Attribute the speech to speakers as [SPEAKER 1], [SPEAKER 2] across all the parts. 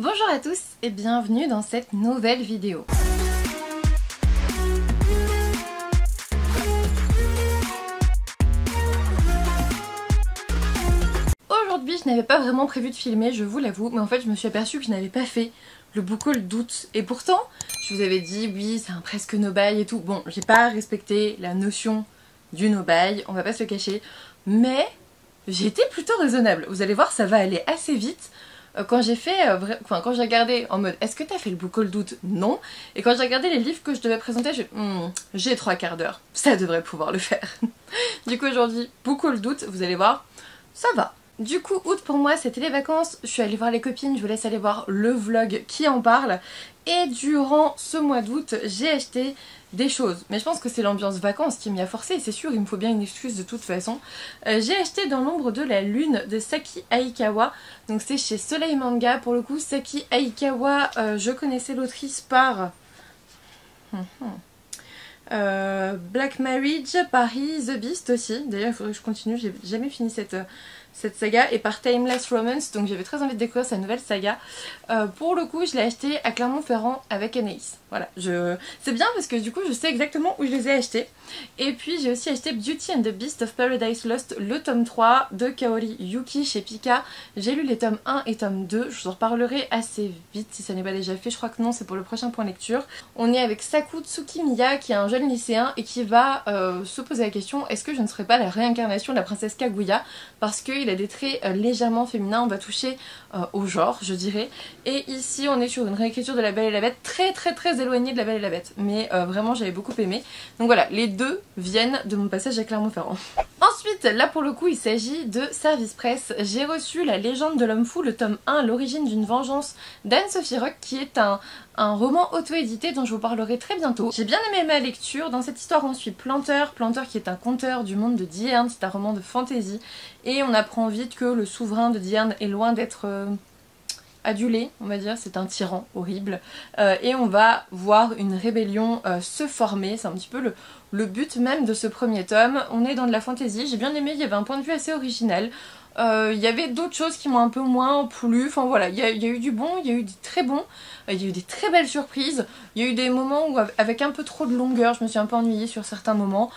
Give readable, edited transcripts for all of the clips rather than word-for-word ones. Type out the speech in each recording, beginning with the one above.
[SPEAKER 1] Bonjour à tous et bienvenue dans cette nouvelle vidéo. Aujourd'hui je n'avais pas vraiment prévu de filmer, je vous l'avoue, mais en fait je me suis aperçue que je n'avais pas fait le book haul d'août. Et pourtant, je vous avais dit oui c'est un presque no-buy et tout. Bon, j'ai pas respecté la notion du no-buy, on va pas se le cacher, mais j'ai été plutôt raisonnable. Vous allez voir, ça va aller assez vite. Quand j'ai fait, quand j'ai regardé en mode est-ce que t'as fait le book haul d'août? Non. Et quand j'ai regardé les livres que je devais présenter, j'ai 3 quarts d'heure, ça devrait pouvoir le faire. Du coup aujourd'hui, book haul d'août, vous allez voir, ça va. Du coup, août pour moi c'était les vacances, je suis allée voir les copines, je vous laisse aller voir le vlog qui en parle. Et durant ce mois d'août, j'ai acheté des choses. Mais je pense que c'est l'ambiance vacances qui m'y a forcé, et c'est sûr, il me faut bien une excuse de toute façon. J'ai acheté Dans l'ombre de la lune de Saki Aikawa. Donc c'est chez Soleil Manga. Pour le coup, Saki Aikawa, je connaissais l'autrice par... Black Marriage, Paris, The Beast aussi. D'ailleurs, il faudrait que je continue, j'ai jamais fini cette saga, et par Timeless Romance, donc j'avais très envie de découvrir sa nouvelle saga. Pour le coup, je l'ai acheté à Clermont-Ferrand avec Anaïs. Voilà, c'est bien parce que du coup je sais exactement où je les ai achetés. Et puis j'ai aussi acheté Beauty and the Beast of Paradise Lost, le tome 3 de Kaori Yuki chez Pika. J'ai lu les tomes 1 et tome 2, je vous en reparlerai assez vite si ça n'est pas déjà fait, je crois que non, c'est pour le prochain point lecture. On est avec Saku Tsukimiya qui est un jeune lycéen et qui va se poser la question, est-ce que je ne serais pas la réincarnation de la princesse Kaguya, parce qu'il a des traits légèrement féminins, on va toucher au genre je dirais. Et ici on est sur une réécriture de La Belle et la Bête très éloignée de La Belle et la Bête, mais vraiment j'avais beaucoup aimé. Donc voilà, les deux viennent de mon passage à Clermont-Ferrand. Ensuite, là pour le coup il s'agit de Service Presse. J'ai reçu La Légende de l'homme fou, le tome 1, L'origine d'une vengeance d'Anne-Sophie Rock, qui est un roman auto-édité dont je vous parlerai très bientôt. J'ai bien aimé ma lecture. Dans cette histoire on suit Planteur qui est un conteur du monde de Dierne, c'est un roman de fantasy, et on apprend vite que le souverain de Dierne est loin d'être adulé, on va dire, c'est un tyran horrible, et on va voir une rébellion se former, c'est un petit peu le but même de ce premier tome. On est dans de la fantasy, j'ai bien aimé, il y avait un point de vue assez original. Il y avait d'autres choses qui m'ont un peu moins plu, enfin voilà, il y a eu du bon, il y a eu du très bon, il y a eu des très belles surprises, il y a eu des moments où avec un peu trop de longueur, je me suis un peu ennuyée sur certains moments.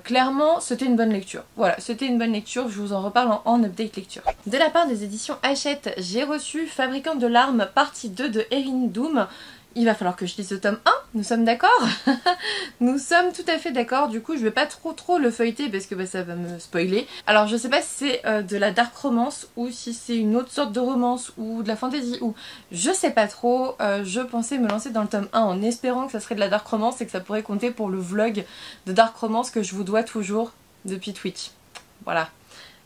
[SPEAKER 1] Clairement c'était une bonne lecture, voilà, c'était une bonne lecture, je vous en reparle en update lecture. De la part des éditions Hachette, j'ai reçu Fabricant de larmes partie 2 de Erin Doom. Il va falloir que je lise le tome 1, nous sommes d'accord? Nous sommes tout à fait d'accord, du coup je vais pas trop le feuilleter parce que ça va me spoiler. Alors je sais pas si c'est de la dark romance ou si c'est une autre sorte de romance ou de la fantasy ou... Je sais pas trop, je pensais me lancer dans le tome 1 en espérant que ça serait de la dark romance et que ça pourrait compter pour le vlog de dark romance que je vous dois toujours depuis Twitch. Voilà.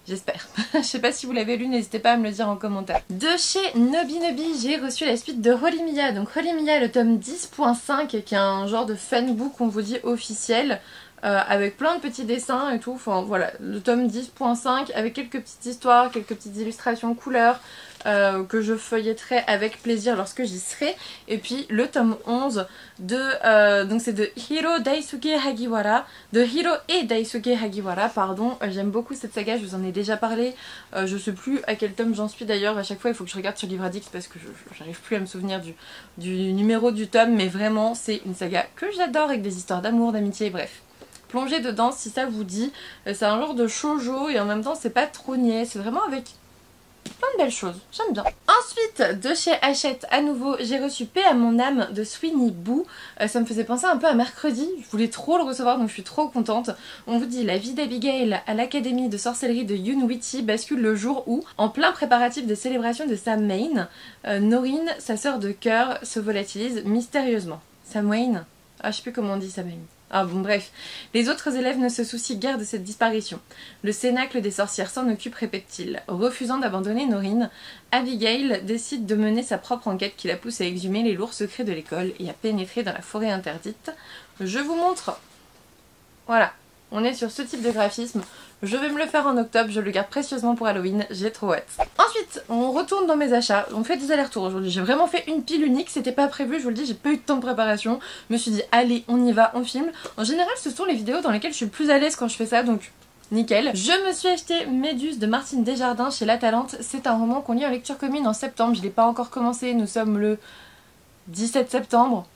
[SPEAKER 1] J'espère. Je sais pas si vous l'avez lu, n'hésitez pas à me le dire en commentaire. De chez Nobi, j'ai reçu la suite de Horimiya. Donc Horimiya, le tome 10.5, qui est un genre de fanbook, on vous dit officiel, avec plein de petits dessins et tout. Enfin voilà, le tome 10.5 avec quelques petites histoires, quelques petites illustrations couleurs, que je feuilletterai avec plaisir lorsque j'y serai. Et puis le tome 11 de donc c'est de Hiro Daisuke Hagiwara, de Hiro et Daisuke Hagiwara, pardon. J'aime beaucoup cette saga, je vous en ai déjà parlé. Je sais plus à quel tome j'en suis d'ailleurs, à chaque fois il faut que je regarde sur Livre Addict parce que j'arrive plus à me souvenir du numéro du tome, mais vraiment c'est une saga que j'adore avec des histoires d'amour, d'amitié, bref. Plongez dedans si ça vous dit. C'est un genre de shoujo et en même temps c'est pas trop niais, c'est vraiment avec plein de belles choses, j'aime bien. Ensuite, de chez Hachette, à nouveau, j'ai reçu Paix à mon âme de Sweeney Boo. Ça me faisait penser un peu à mercredi, je voulais trop le recevoir donc je suis trop contente. On vous dit la vie d'Abigail à l'académie de sorcellerie de Yunwiti bascule le jour où, en plein préparatif des célébrations de Sam Maine, Norine, sa sœur de cœur, se volatilise mystérieusement. Sam Wayne? Ah, je sais plus comment on dit Sam Maine. Ah bon bref, les autres élèves ne se soucient guère de cette disparition. Le cénacle des sorcières s'en occupe, répète-t-il. Refusant d'abandonner Norine, Abigail décide de mener sa propre enquête qui la pousse à exhumer les lourds secrets de l'école et à pénétrer dans la forêt interdite. Je vous montre. Voilà, on est sur ce type de graphisme. Je vais me le faire en octobre, je le garde précieusement pour Halloween, j'ai trop hâte. Ensuite, on retourne dans mes achats, on fait des allers-retours aujourd'hui. J'ai vraiment fait une pile unique, c'était pas prévu, je vous le dis, j'ai pas eu de temps de préparation. Je me suis dit, allez, on y va, on filme. En général, ce sont les vidéos dans lesquelles je suis le plus à l'aise quand je fais ça, donc nickel. Je me suis acheté Méduse de Martine Desjardins chez La Talente. C'est un roman qu'on lit en lecture commune en septembre. Je l'ai pas encore commencé, nous sommes le 17 septembre.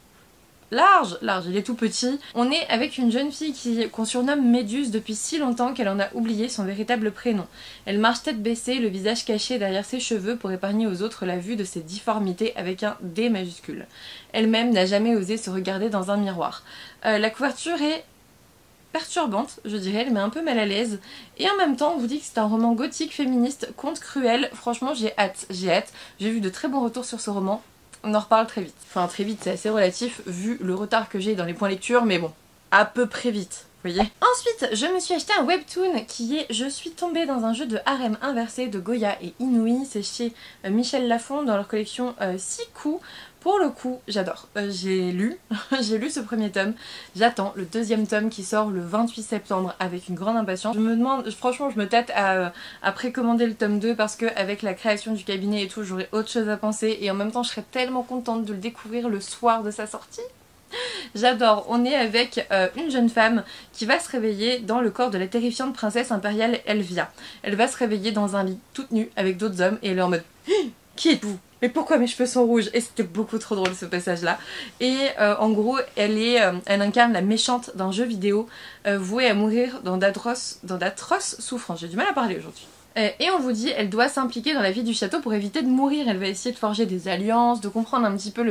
[SPEAKER 1] Large, il est tout petit. On est avec une jeune fille qu'on surnomme Méduse depuis si longtemps qu'elle en a oublié son véritable prénom. Elle marche tête baissée, le visage caché derrière ses cheveux pour épargner aux autres la vue de ses difformités avec un D majuscule. Elle-même n'a jamais osé se regarder dans un miroir. La couverture est perturbante, je dirais, elle met un peu mal à l'aise. Et en même temps, on vous dit que c'est un roman gothique, féministe, conte cruel. Franchement, j'ai hâte. J'ai vu de très bons retours sur ce roman. On en reparle très vite. Enfin, très vite, c'est assez relatif vu le retard que j'ai dans les points lecture, mais bon, à peu près vite. Vous voyez. Ensuite, je me suis acheté un webtoon qui est Je suis tombée dans un jeu de harem inversé de Goya et Inouï. C'est chez Michel Lafon dans leur collection Siku. Pour le coup, j'adore. J'ai lu ce premier tome. J'attends le deuxième tome qui sort le 28 septembre avec une grande impatience. Je me demande, franchement, je me tâte à précommander le tome 2 parce que avec la création du cabinet et tout, j'aurais autre chose à penser et en même temps, je serais tellement contente de le découvrir le soir de sa sortie. J'adore. On est avec une jeune femme qui va se réveiller dans le corps de la terrifiante princesse impériale Elvia. Elle va se réveiller dans un lit toute nue avec d'autres hommes et elle est en mode « Qui êtes-vous ? Mais pourquoi mes cheveux sont rouges ?» Et c'était beaucoup trop drôle ce passage là. Et en gros elle incarne la méchante d'un jeu vidéo vouée à mourir dans d'atroces souffrances. J'ai du mal à parler aujourd'hui. Et on vous dit, elle doit s'impliquer dans la vie du château pour éviter de mourir. Elle va essayer de forger des alliances, de comprendre un petit peu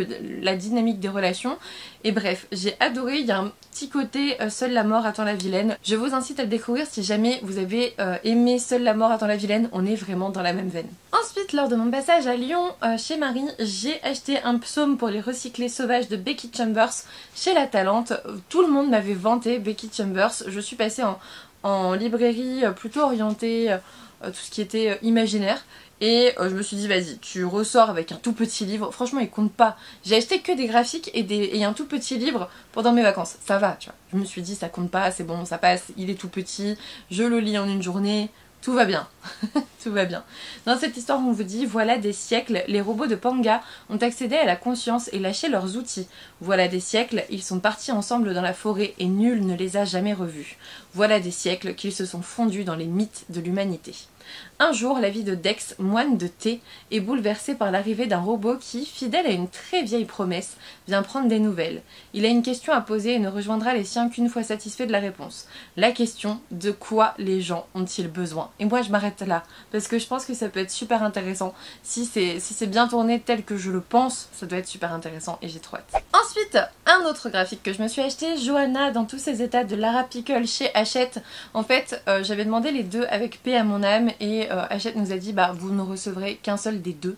[SPEAKER 1] la dynamique des relations. Et bref, j'ai adoré, il y a un petit côté Seule la mort attend la vilaine. Je vous incite à le découvrir si jamais vous avez aimé Seule la mort attend la vilaine, on est vraiment dans la même veine. Ensuite, lors de mon passage à Lyon chez Marie, j'ai acheté un psaume pour les recyclés sauvages de Becky Chambers chez La Talente. Tout le monde m'avait vanté Becky Chambers. Je suis passée en librairie plutôt orientée tout ce qui était imaginaire et je me suis dit vas-y tu ressors avec un tout petit livre, franchement il compte pas, j'ai acheté que des graphiques et un tout petit livre pendant mes vacances, ça va tu vois, je me suis dit ça compte pas, c'est bon ça passe, il est tout petit, je le lis en une journée, tout va bien. Tout va bien. Dans cette histoire, on vous dit, voilà des siècles, les robots de Panga ont accédé à la conscience et lâché leurs outils. Voilà des siècles, ils sont partis ensemble dans la forêt et nul ne les a jamais revus. Voilà des siècles qu'ils se sont fondus dans les mythes de l'humanité. Un jour, la vie de Dex, moine de thé, est bouleversée par l'arrivée d'un robot qui, fidèle à une très vieille promesse, vient prendre des nouvelles. Il a une question à poser et ne rejoindra les siens qu'une fois satisfait de la réponse. La question, de quoi les gens ont-ils besoin? Et moi je m'arrête là, parce que je pense que ça peut être super intéressant. Si c'est bien tourné tel que je le pense, ça doit être super intéressant et j'ai trop hâte. Ensuite, un autre graphique que je me suis acheté, Johanna dans tous ses états de Lara Pickle chez Hachette. En fait, j'avais demandé les deux avec paix à mon âme et Hachette nous a dit bah vous ne recevrez qu'un seul des deux.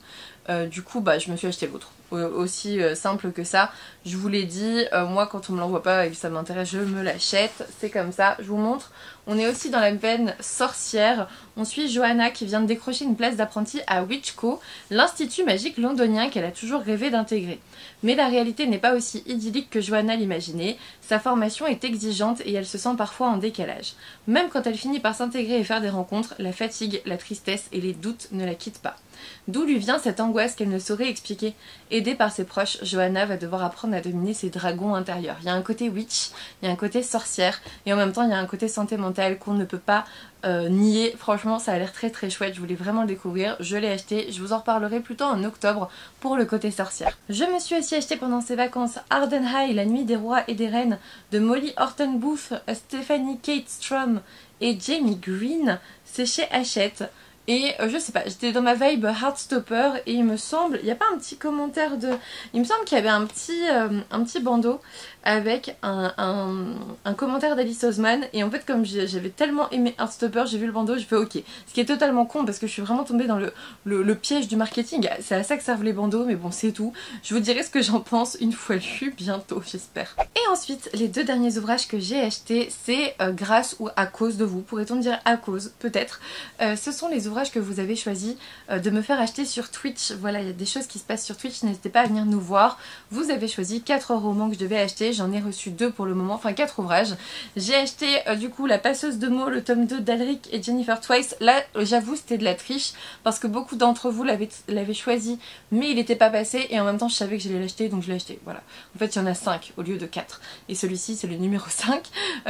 [SPEAKER 1] Du coup bah je me suis acheté l'autre. Aussi simple que ça. Je vous l'ai dit, moi quand on me l'envoie pas et que ça m'intéresse, je me l'achète. C'est comme ça. Je vous montre. On est aussi dans la veine sorcière. On suit Johanna qui vient de décrocher une place d'apprenti à Witchco, l'institut magique londonien qu'elle a toujours rêvé d'intégrer. Mais la réalité n'est pas aussi idyllique que Johanna l'imaginait. Sa formation est exigeante et elle se sent parfois en décalage. Même quand elle finit par s'intégrer et faire des rencontres, la fatigue, la tristesse et les doutes ne la quittent pas. D'où lui vient cette angoisse qu'elle ne saurait expliquer. Aidée par ses proches, Johanna va devoir apprendre à dominer ses dragons intérieurs. Il y a un côté witch, il y a un côté sorcière, et en même temps il y a un côté santé mentale qu'on ne peut pas nier. Franchement ça a l'air très très chouette, je voulais vraiment le découvrir, je l'ai acheté, je vous en reparlerai plutôt en octobre pour le côté sorcière. Je me suis aussi acheté pendant ces vacances Arden High, la nuit des rois et des reines de Molly Horton Booth, Stephanie Kate Strom et Jamie Green, c'est chez Hachette. Et je sais pas, j'étais dans ma vibe Heartstopper et il me semble, il n'y a pas un petit commentaire de... Il me semble qu'il y avait un petit bandeau avec un commentaire d'Alice Oseman et en fait comme j'avais tellement aimé Heartstopper, j'ai vu le bandeau, j'ai fait ok. Ce qui est totalement con parce que je suis vraiment tombée dans le piège du marketing, c'est à ça que servent les bandeaux mais bon c'est tout. Je vous dirai ce que j'en pense une fois lu bientôt j'espère. Et ensuite les deux derniers ouvrages que j'ai achetés c'est grâce ou à cause de vous, pourrait-on dire à cause peut-être. Ce sont les ouvrages ouvrage que vous avez choisi de me faire acheter sur Twitch. Voilà, il y a des choses qui se passent sur Twitch, n'hésitez pas à venir nous voir. Vous avez choisi 4 romans que je devais acheter, j'en ai reçu 2 pour le moment, enfin 4 ouvrages. J'ai acheté du coup La Passeuse de mots, le tome 2 d'Alric et Jennifer Twice. Là, j'avoue, c'était de la triche parce que beaucoup d'entre vous l'avaient choisi, mais il n'était pas passé et en même temps je savais que j'allais l'acheter, donc je l'ai acheté. Voilà. En fait, il y en a 5 au lieu de 4 et celui-ci c'est le numéro 5.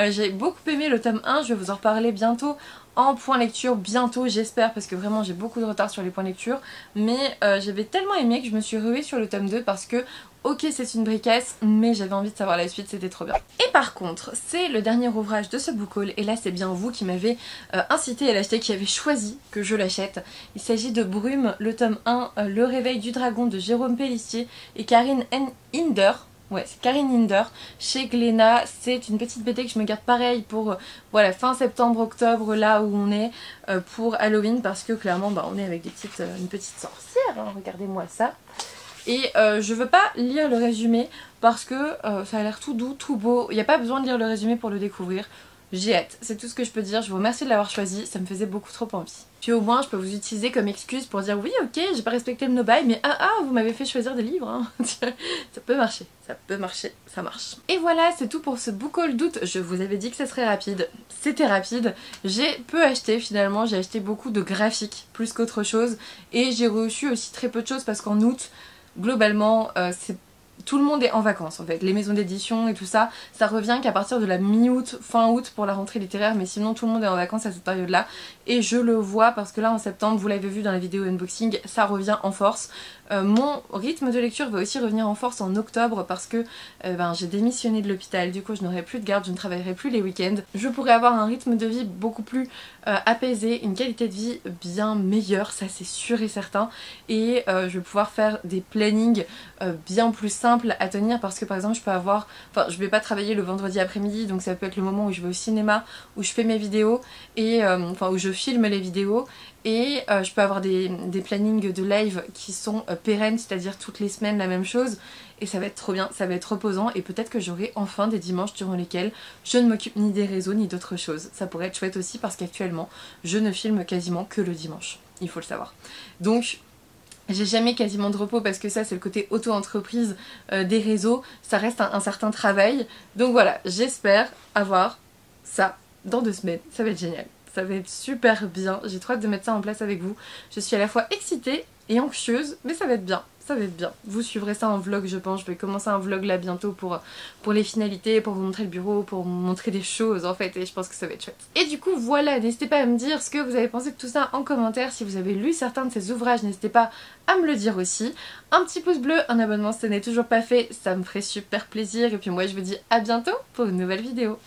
[SPEAKER 1] J'ai beaucoup aimé le tome 1, je vais vous en reparler bientôt en point lecture, bientôt j'espère, parce que vraiment j'ai beaucoup de retard sur les points lecture, mais j'avais tellement aimé que je me suis ruée sur le tome 2 parce que ok, c'est une bricasse, mais j'avais envie de savoir la suite, c'était trop bien. Et par contre, c'est le dernier ouvrage de ce book haul, et là c'est bien vous qui m'avez incité à l'acheter, qui avez choisi que je l'achète. Il s'agit de Brume, le tome 1, Le réveil du dragon de Jérôme Pellissier et Karine Hinder. Ouais, c'est Karine Hinder chez Glénat. C'est une petite BD que je me garde pareil pour voilà, fin septembre-octobre, là où on est pour Halloween, parce que clairement bah, on est avec une petite sorcière, hein, regardez-moi ça. Et je veux pas lire le résumé parce que ça a l'air tout doux, tout beau. Il n'y a pas besoin de lire le résumé pour le découvrir. J'ai hâte, c'est tout ce que je peux dire. Je vous remercie de l'avoir choisi, ça me faisait beaucoup trop envie. Puis au moins je peux vous utiliser comme excuse pour dire oui ok, j'ai pas respecté le no-buy, mais vous m'avez fait choisir des livres, hein. Ça peut marcher, ça marche. Et voilà, c'est tout pour ce book haul d'août. Je vous avais dit que ça serait rapide, c'était rapide. J'ai peu acheté finalement, j'ai acheté beaucoup de graphiques plus qu'autre chose. Et j'ai reçu aussi très peu de choses parce qu'en août, globalement, tout le monde est en vacances en fait, les maisons d'édition et tout ça, ça revient qu'à partir de la mi-août, fin août pour la rentrée littéraire, mais sinon tout le monde est en vacances à cette période là et je le vois parce que là en septembre, vous l'avez vu dans la vidéo unboxing, ça revient en force. Mon rythme de lecture va aussi revenir en force en octobre parce que j'ai démissionné de l'hôpital, du coup je n'aurai plus de garde, je ne travaillerai plus les week-ends. Je pourrai avoir un rythme de vie beaucoup plus apaisé, une qualité de vie bien meilleure, ça c'est sûr et certain. Et je vais pouvoir faire des plannings bien plus simples à tenir parce que par exemple je peux avoir, enfin je vais pas travailler le vendredi après-midi, donc ça peut être le moment où je vais au cinéma, où je fais mes vidéos et où je filme les vidéos. Et je peux avoir des plannings de live qui sont pérennes, c'est-à-dire toutes les semaines la même chose. Et ça va être trop bien, ça va être reposant. Et peut-être que j'aurai enfin des dimanches durant lesquels je ne m'occupe ni des réseaux ni d'autres choses. Ça pourrait être chouette aussi parce qu'actuellement je ne filme quasiment que le dimanche, il faut le savoir. Donc j'ai jamais quasiment de repos parce que ça c'est le côté auto-entreprise des réseaux. Ça reste un certain travail. Donc voilà, j'espère avoir ça dans 2 semaines, ça va être génial. Ça va être super bien, j'ai trop hâte de mettre ça en place avec vous. Je suis à la fois excitée et anxieuse, mais ça va être bien, ça va être bien. Vous suivrez ça en vlog je pense, je vais commencer un vlog là bientôt pour les finalités, pour vous montrer le bureau, pour vous montrer des choses en fait, et je pense que ça va être chouette. Et du coup voilà, n'hésitez pas à me dire ce que vous avez pensé de tout ça en commentaire. Si vous avez lu certains de ces ouvrages, n'hésitez pas à me le dire aussi. Un petit pouce bleu, un abonnement si ce n'est toujours pas fait, ça me ferait super plaisir. Et puis moi je vous dis à bientôt pour une nouvelle vidéo.